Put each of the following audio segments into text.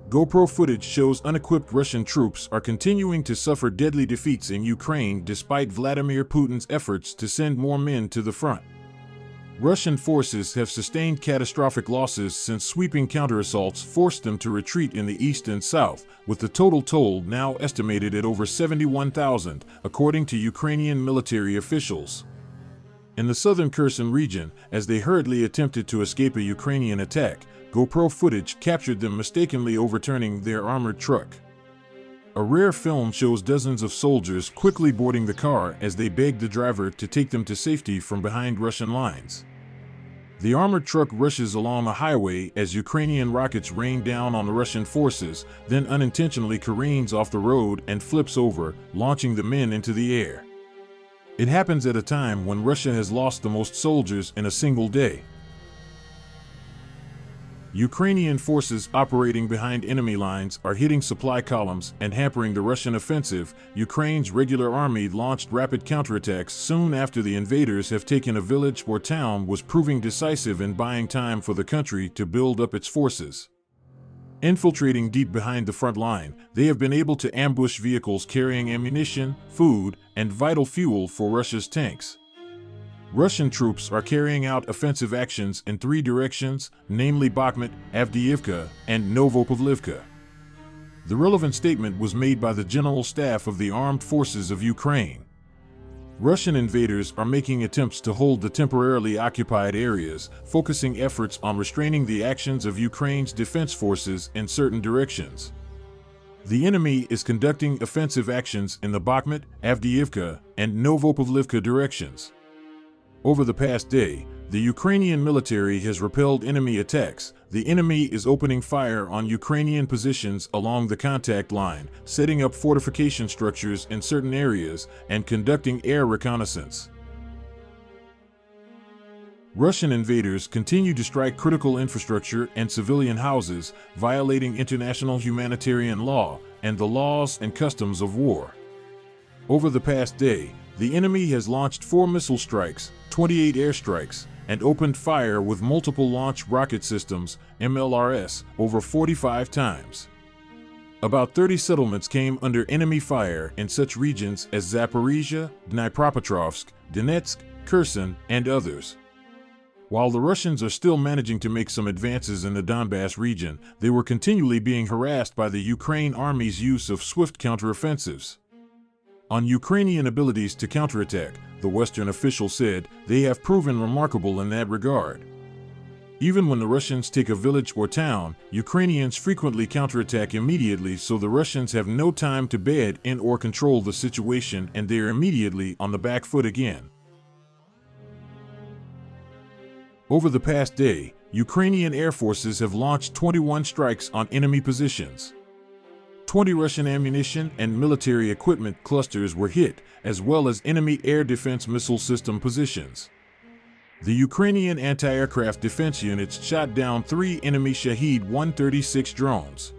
GoPro footage shows unequipped Russian troops are continuing to suffer deadly defeats in Ukraine despite Vladimir Putin's efforts to send more men to the front. Russian forces have sustained catastrophic losses since sweeping counterassaults forced them to retreat in the east and south, with the total toll now estimated at over 71,000, according to Ukrainian military officials. In the southern Kherson region, as they hurriedly attempted to escape a Ukrainian attack, GoPro footage captured them mistakenly overturning their armored truck. A rare film shows dozens of soldiers quickly boarding the car as they begged the driver to take them to safety from behind Russian lines. The armored truck rushes along a highway as Ukrainian rockets rain down on the Russian forces, then unintentionally careens off the road and flips over, launching the men into the air. It happens at a time when Russia has lost the most soldiers in a single day. Ukrainian forces operating behind enemy lines are hitting supply columns and hampering the Russian offensive. Ukraine's regular army launched rapid counterattacks soon after the invaders have taken a village or town was proving decisive in buying time for the country to build up its forces. Infiltrating deep behind the front line, they have been able to ambush vehicles carrying ammunition, food, and vital fuel for Russia's tanks. Russian troops are carrying out offensive actions in three directions, namely Bakhmut, Avdiivka, and Novopavlivka. The relevant statement was made by the General Staff of the Armed Forces of Ukraine. Russian invaders are making attempts to hold the temporarily occupied areas, focusing efforts on restraining the actions of Ukraine's defense forces in certain directions. The enemy is conducting offensive actions in the Bakhmut, Avdiivka, and Novopavlivka directions. Over the past day, the Ukrainian military has repelled enemy attacks. The enemy is opening fire on Ukrainian positions along the contact line, setting up fortification structures in certain areas, and conducting air reconnaissance. Russian invaders continue to strike critical infrastructure and civilian houses, violating international humanitarian law and the laws and customs of war. Over the past day, the enemy has launched 4 missile strikes, 28 airstrikes, and opened fire with multiple launch rocket systems, MLRS, over 45 times. About 30 settlements came under enemy fire in such regions as Zaporizhia, Dnipropetrovsk, Donetsk, Kherson, and others. While the Russians are still managing to make some advances in the Donbass region, they were continually being harassed by the Ukraine army's use of swift counteroffensives. On Ukrainian abilities to counterattack, the Western official said, they have proven remarkable in that regard. Even when the Russians take a village or town, Ukrainians frequently counterattack immediately, so the Russians have no time to bed in or control the situation, and they are immediately on the back foot again. Over the past day, Ukrainian air forces have launched 21 strikes on enemy positions. 20 Russian ammunition and military equipment clusters were hit, as well as enemy air defense missile system positions. The Ukrainian anti-aircraft defense units shot down 3 enemy Shahed-136 drones.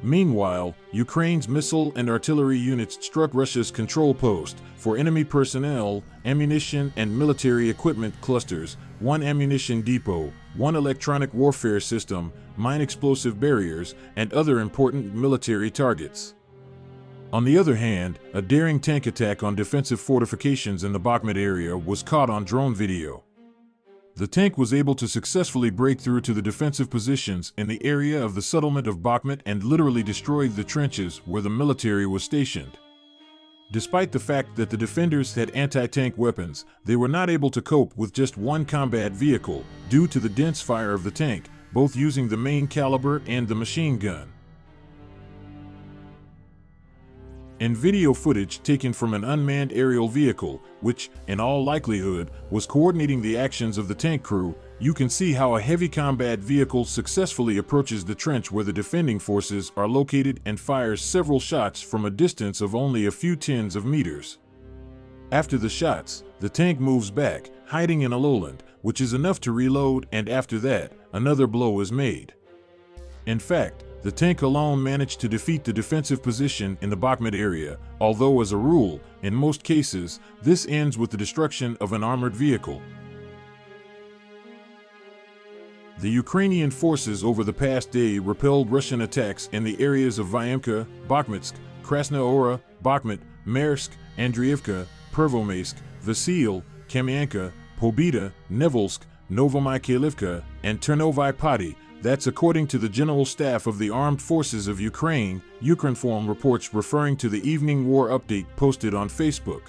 Meanwhile, Ukraine's missile and artillery units struck Russia's control post for enemy personnel, ammunition, and military equipment clusters, 1 ammunition depot, 1 electronic warfare system, mine explosive barriers, and other important military targets. On the other hand, a daring tank attack on defensive fortifications in the Bakhmut area was caught on drone video. The tank was able to successfully break through to the defensive positions in the area of the settlement of Bakhmut and literally destroyed the trenches where the military was stationed. Despite the fact that the defenders had anti-tank weapons, they were not able to cope with just 1 combat vehicle due to the dense fire of the tank, both using the main caliber and the machine gun. In video footage taken from an unmanned aerial vehicle, which, in all likelihood, was coordinating the actions of the tank crew, you can see how a heavy combat vehicle successfully approaches the trench where the defending forces are located and fires several shots from a distance of only a few tens of meters. After the shots, the tank moves back, hiding in a lowland, which is enough to reload, and after that, another blow is made. In fact, the tank alone managed to defeat the defensive position in the Bakhmut area, although as a rule, in most cases, this ends with the destruction of an armored vehicle. The Ukrainian forces over the past day repelled Russian attacks in the areas of Vyemka, Bakhmutsk, Krasnohora, Bakhmut, Maersk, Andriivka, Pervomaisk, Vasil, Kamyanka, Pobeda, Nevolsk, Novomykhailivka, and Ternovy Poti. That's according to the General Staff of the Armed Forces of Ukraine, Ukrinform reports referring to the Evening War Update posted on Facebook.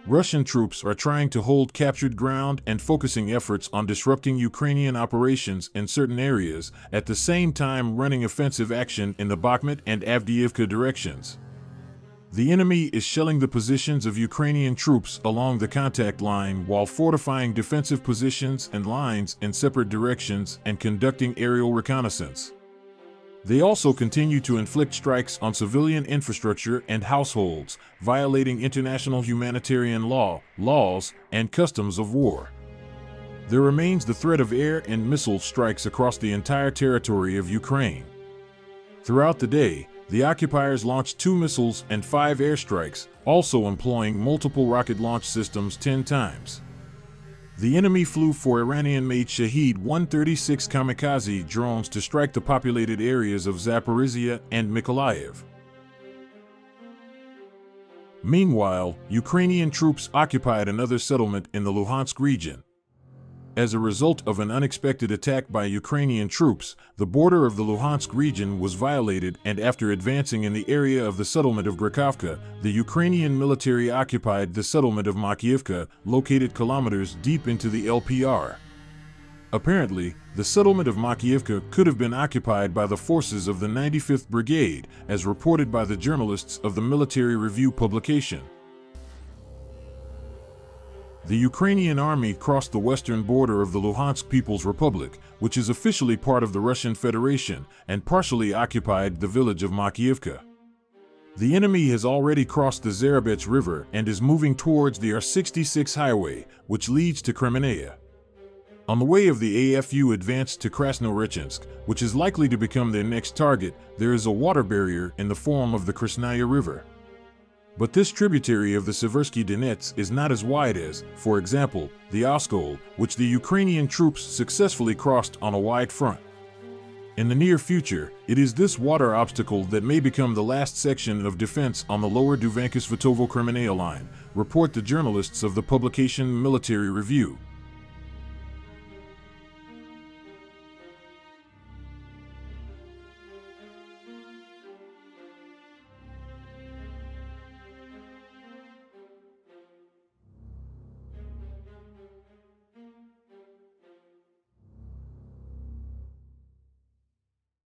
Russian troops are trying to hold captured ground and focusing efforts on disrupting Ukrainian operations in certain areas, at the same time running offensive action in the Bakhmut and Avdiivka directions. The enemy is shelling the positions of Ukrainian troops along the contact line while fortifying defensive positions and lines in separate directions and conducting aerial reconnaissance. They also continue to inflict strikes on civilian infrastructure and households, violating international humanitarian laws, and customs of war. There remains the threat of air and missile strikes across the entire territory of Ukraine. Throughout the day, the occupiers launched 2 missiles and 5 airstrikes, also employing multiple rocket launch systems 10 times. The enemy flew 4 Iranian-made Shahed-136 kamikaze drones to strike the populated areas of Zaporizhia and Mykolaiv. Meanwhile, Ukrainian troops occupied another settlement in the Luhansk region. As a result of an unexpected attack by Ukrainian troops, the border of the Luhansk region was violated, and after advancing in the area of the settlement of Grakovka, the Ukrainian military occupied the settlement of Makiivka, located kilometers deep into the LPR. Apparently, the settlement of Makiivka could have been occupied by the forces of the 95th Brigade, as reported by the journalists of the Military Review publication. The Ukrainian army crossed the western border of the Luhansk People's Republic, which is officially part of the Russian Federation, and partially occupied the village of Makiivka. The enemy has already crossed the Zarabets River and is moving towards the R66 highway, which leads to Kremenaya. On the way of the AFU advanced to Krasnorechinsk, which is likely to become their next target, there is a water barrier in the form of the Krasnaya River. But this tributary of the Seversky Donets is not as wide as, for example, the Oskol, which the Ukrainian troops successfully crossed on a wide front. In the near future, it is this water obstacle that may become the last section of defense on the lower Duvankas-Vitovo-Kremenaya line, report the journalists of the publication Military Review.